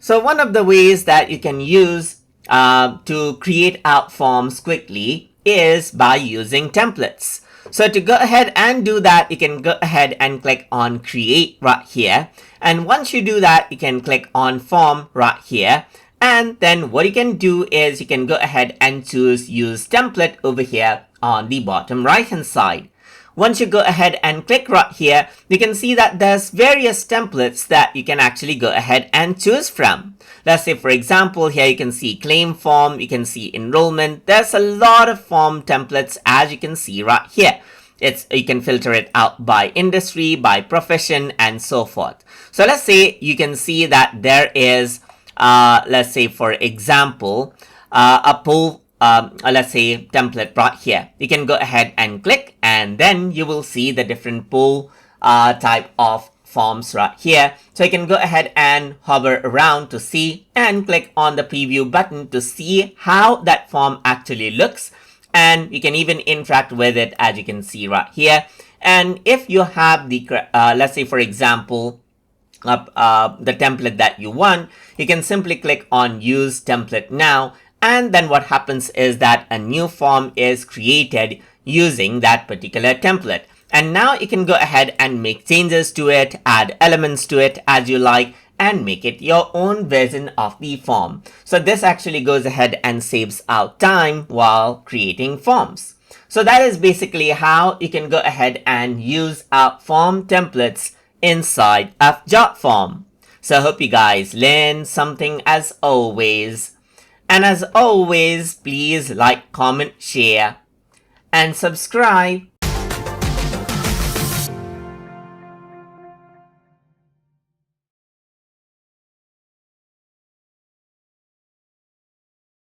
So one of the ways that you can use to create out forms quickly is by using templates. So to go ahead and do that, you can go ahead and click on create right here. And once you do that, you can click on form right here. And then what you can do is you can go ahead and choose use template over here on the bottom right hand side. Once you go ahead and click right here, you can see that there's various templates that you can actually go ahead and choose from. Let's say, for example, here you can see claim form, you can see enrollment. There's a lot of form templates, as you can see right here. You can filter it out by industry, by profession, and so forth. So let's say you can see that there is, let's say, for example, a poll, let's say template right here. You can go ahead and click, and then you will see the different poll type of forms right here. So you can go ahead and hover around to see, and click on the preview button to see how that form actually looks. And you can even interact with it, as you can see right here. And if you have the, let's say, for example, the template that you want, you can simply click on use template now. And then what happens is that a new form is created using that particular template. And now you can go ahead and make changes to it, add elements to it as you like, and make it your own version of the form. So this actually goes ahead and saves out time while creating forms. So that is basically how you can go ahead and use form templates inside of Jotform. So I hope you guys learned something as always. And as always, please like, comment, share, and subscribe.